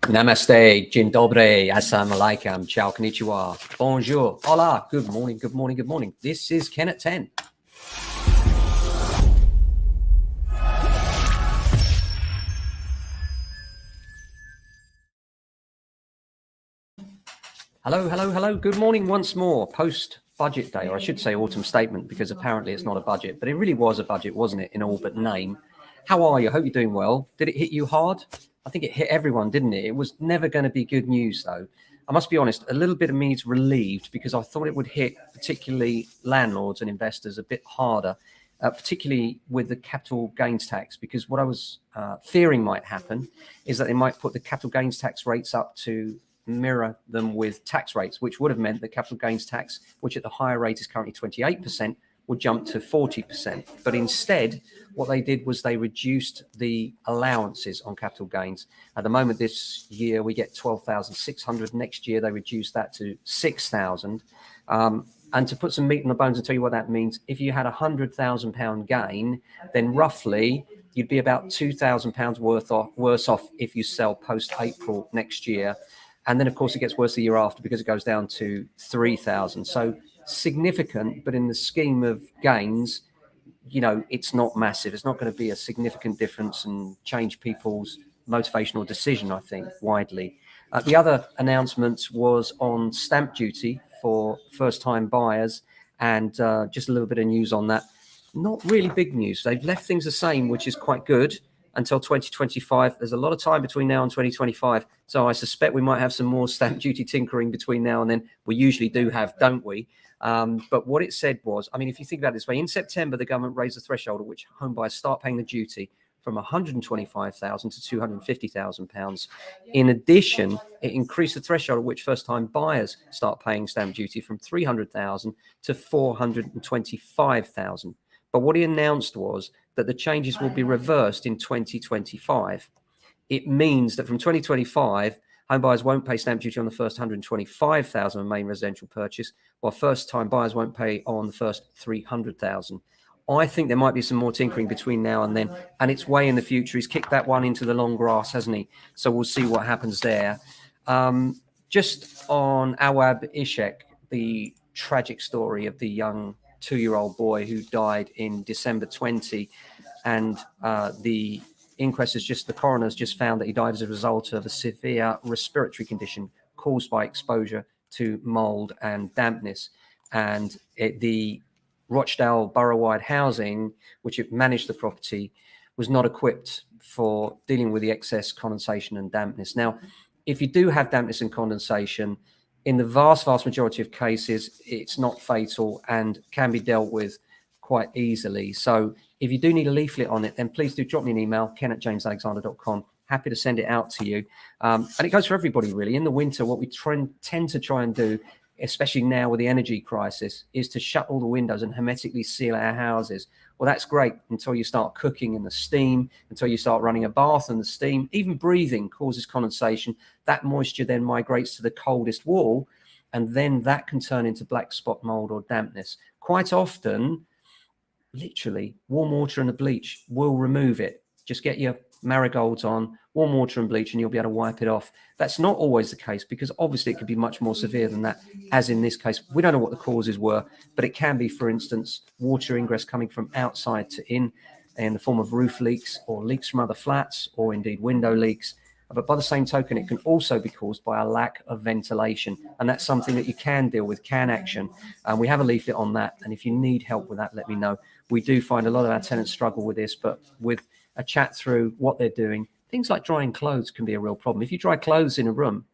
Namaste, dzień dobry, assalamu alaikum, ciao, konnichiwa, bonjour, hola, good morning, good morning, good morning. This is Ken at 10. Hello, hello, hello. Good morning once more. Post-budget day, or I should say autumn statement, because apparently it's not a budget, but it really was a budget, wasn't it, in all but name? How are you? I hope you're doing well. Did it hit you hard? I think it hit everyone, didn't it? It was never going to be good news, though. I must be honest, a little bit of me is relieved because I thought it would hit particularly landlords and investors a bit harder, particularly with the capital gains tax, because what I was fearing might happen is that they might put the capital gains tax rates up to mirror them with tax rates, which would have meant the capital gains tax, which at the higher rate is currently 28%, would jump to 40%. But instead, what they did was they reduced the allowances on capital gains. At the moment, this year, we get 12,600. Next year, they reduced that to 6,000. And to put some meat on the bones and tell you what that means, if you had a £100,000 gain, then roughly you'd be about £2,000 worse off if you sell post-April next year. And then, of course, it gets worse the year after because it goes down to 3,000. So significant, but in the scheme of gains, you know, it's not massive. It's not going to be a significant difference and change people's motivational decision, I think, widely. The other announcement was on stamp duty for first-time buyers, and just a little bit of news on that. Not really big news. They've left things the same, which is quite good, until 2025. There's a lot of time between now and 2025. So I suspect we might have some more stamp duty tinkering between now and then. We usually do have, don't we? But what it said was, I mean, if you think about it this way, in September, the government raised the threshold at which home buyers start paying the duty from £125,000 to £250,000. In addition, it increased the threshold at which first-time buyers start paying stamp duty from £300,000 to £425,000. But what he announced was that the changes will be reversed in 2025. It means that from 2025, home buyers won't pay stamp duty on the first £125,000 of main residential purchase, while first-time buyers won't pay on the first £300,000. I think there might be some more tinkering between now and then, and it's way in the future. He's kicked that one into the long grass, hasn't he? So we'll see what happens there. Just on Awab Ishek, the tragic story of the young 2-year-old boy who died in December 20, and the inquest the coroner's just found that he died as a result of a severe respiratory condition caused by exposure to mold and dampness. And the Rochdale Borough-wide housing, which managed the property, was not equipped for dealing with the excess condensation and dampness. Now, if you do have dampness and condensation, in the vast majority of cases, it's not fatal and can be dealt with quite easily. So if you do need a leaflet on it, then please do drop me an email, ken@jamesalexander.com. Happy to send it out to you. And it goes for everybody, really. In the winter, what we tend to try and do, especially now with the energy crisis, is to shut all the windows and hermetically seal our houses. Well, that's great until you start cooking in the steam, until you start running a bath in the steam. Even breathing causes condensation. That moisture then migrates to the coldest wall, and then that can turn into black spot mold or dampness. Quite often, literally, warm water and a bleach will remove it. Just get your marigolds on, warm water and bleach, and you'll be able to wipe it off. That's not always the case, because obviously it could be much more severe than that, as in this case. We don't know what the causes were, but it can be, for instance, water ingress coming from outside to in the form of roof leaks or leaks from other flats, or indeed window leaks. But by the same token, it can also be caused by a lack of ventilation. And that's something that you can deal with, can action. And we have a leaflet on that. And if you need help with that, let me know. We do find a lot of our tenants struggle with this, but with a chat through what they're doing, things like drying clothes can be a real problem. If you dry clothes in a room,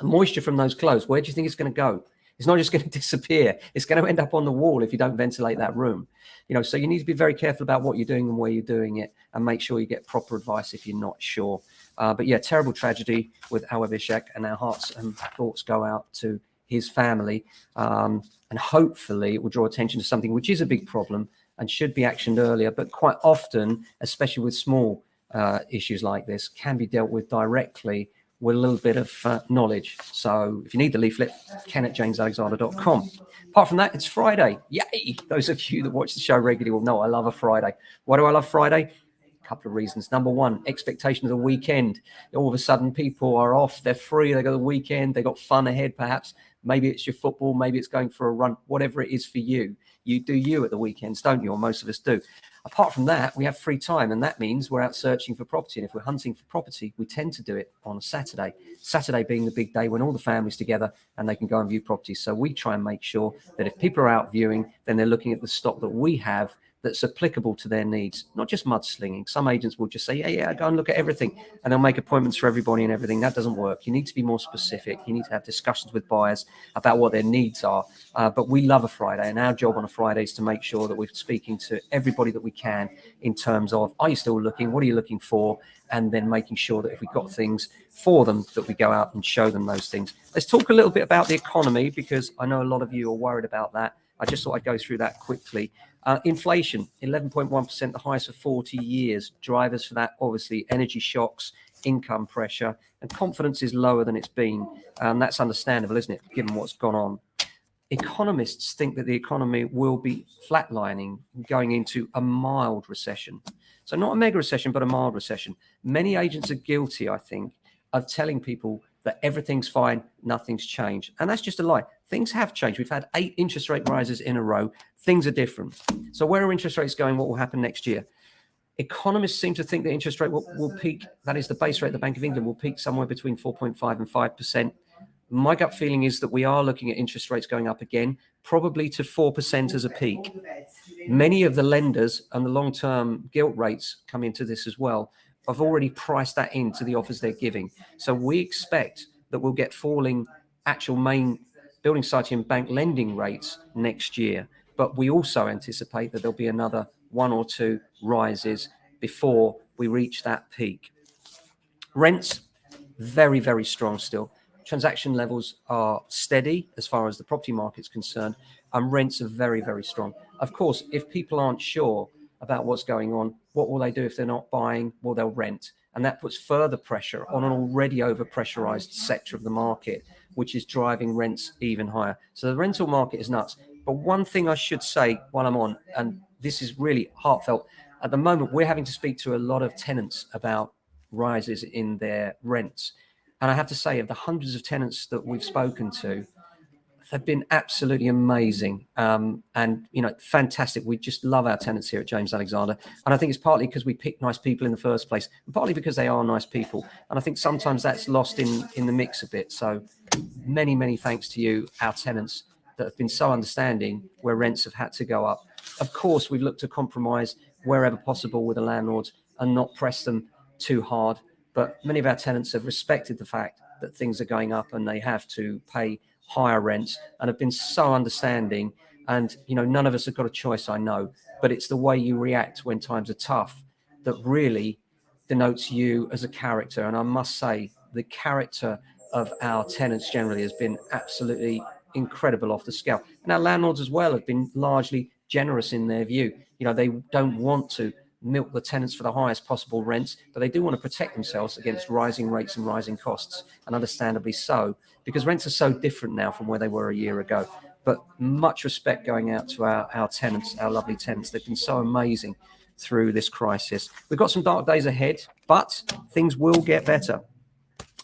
moisture from those clothes, where do you think it's going to go? It's not just going to disappear. It's going to end up on the wall if you don't ventilate that room. You know, so you need to be very careful about what you're doing and where you're doing it, and make sure you get proper advice if you're not sure. But yeah, terrible tragedy with Awab Ishak, and our hearts and thoughts go out to his family. And hopefully it will draw attention to something which is a big problem and should be actioned earlier, but quite often, especially with small issues like this, can be dealt with directly with a little bit of knowledge. So if you need the leaflet, ken@jamesalexander.com. Apart from that, it's Friday. Yay! Those of you that watch the show regularly will know I love a Friday. Why do I love Friday? couple of reasons. Number one, expectation of the weekend. All of a sudden, people are off, they're free, they got the weekend, they got fun ahead perhaps. Maybe it's your football, maybe it's going for a run, whatever it is for you. You do you at the weekends, don't you? Or most of us do. Apart from that, we have free time, and that means we're out searching for property. And if we're hunting for property, we tend to do it on a Saturday. Saturday being the big day when all the family's together and they can go and view properties. So we try and make sure that if people are out viewing, then they're looking at the stock that we have that's applicable to their needs, not just mudslinging. Some agents will just say, yeah, go and look at everything, and they'll make appointments for everybody and everything. That doesn't work. You need to be more specific. You need to have discussions with buyers about what their needs are. But we love a Friday, and our job on a Friday is to make sure that we're speaking to everybody that we can in terms of, are you still looking? What are you looking for? And then making sure that if we've got things for them, that we go out and show them those things. Let's talk a little bit about the economy, because I know a lot of you are worried about that. I just thought I'd go through that quickly. Inflation, 11.1%, the highest for 40 years. Drivers for that, obviously, energy shocks, income pressure, and confidence is lower than it's been. That's understandable, isn't it, given what's gone on? Economists think that the economy will be flatlining, going into a mild recession. So not a mega recession, but a mild recession. Many agents are guilty, I think, of telling people that everything's fine, nothing's changed. And that's just a lie. Things have changed. We've had 8 interest rate rises in a row. Things are different. So where are interest rates going? What will happen next year? Economists seem to think the interest rate will peak, that is the base rate of the Bank of England, will peak somewhere between 4.5 and 5%. My gut feeling is that we are looking at interest rates going up again, probably to 4% as a peak. Many of the lenders and the long-term gilt rates come into this as well. I've already priced that into the offers they're giving. So we expect that we'll get falling actual main building society and bank lending rates next year. But we also anticipate that there'll be another 1 or 2 rises before we reach that peak. Rents, very, very strong still. Transaction levels are steady as far as the property market's concerned, and rents are very, very strong. Of course, if people aren't sure about what's going on, what will they do if they're not buying? Well, they'll rent. And that puts further pressure on an already overpressurized sector of the market, which is driving rents even higher. So the rental market is nuts. But one thing I should say while I'm on, and this is really heartfelt, at the moment, we're having to speak to a lot of tenants about rises in their rents. And I have to say, of the hundreds of tenants that we've spoken to, they've been absolutely amazing, and fantastic. We just love our tenants here at James Alexander, and I think it's partly because we pick nice people in the first place, and partly because they are nice people. And I think sometimes that's lost in the mix a bit. So many, many thanks to you, our tenants, that have been so understanding where rents have had to go up. Of course, we've looked to compromise wherever possible with the landlords and not press them too hard. But many of our tenants have respected the fact that things are going up and they have to pay higher rents, and have been so understanding. And none of us have got a choice, I know, but it's the way you react when times are tough that really denotes you as a character. And I must say, the character of our tenants generally has been absolutely incredible, off the scale. And our landlords as well have been largely generous in their view. They don't want to milk the tenants for the highest possible rents, but they do want to protect themselves against rising rates and rising costs, and understandably so, because rents are so different now from where they were a year ago. But much respect going out to our tenants, our lovely tenants. They've been so amazing through this crisis. We've got some dark days ahead, but things will get better.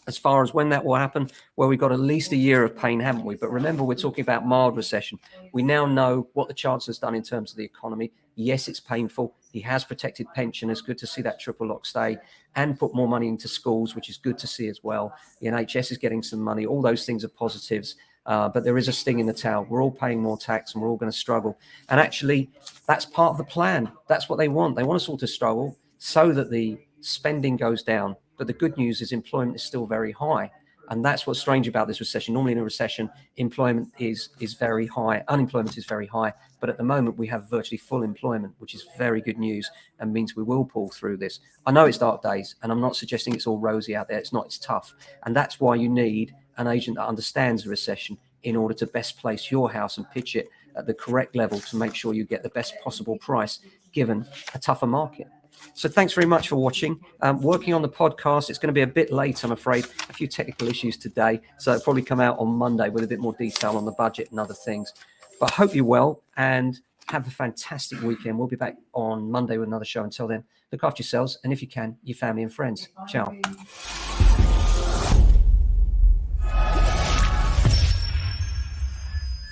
As far as when that will happen, well, we've got at least a year of pain, haven't we? But remember, we're talking about mild recession. We now know what the Chancellor's done in terms of the economy. Yes, it's painful. He has protected pensioners. Good to see that triple lock stay, and put more money into schools, which is good to see as well. The NHS is getting some money. All those things are positives. But there is a sting in the tail. We're all paying more tax and we're all going to struggle. And actually, that's part of the plan. That's what they want. They want us all to struggle so that the spending goes down. But the good news is employment is still very high. And that's what's strange about this recession. Normally in a recession, employment is very high. Unemployment is very high. But at the moment, we have virtually full employment, which is very good news and means we will pull through this. I know it's dark days, and I'm not suggesting it's all rosy out there. It's not. It's tough. And that's why you need an agent that understands the recession in order to best place your house and pitch it at the correct level to make sure you get the best possible price given a tougher market. So thanks very much for watching. Working on the podcast, it's going to be a bit late, I'm afraid. A few technical issues today, so it'll probably come out on Monday with a bit more detail on the budget and other things. But I hope you're well, and Have a fantastic weekend. We'll be back on Monday with another show. Until then, look after yourselves, and if you can, your family and friends. Ciao.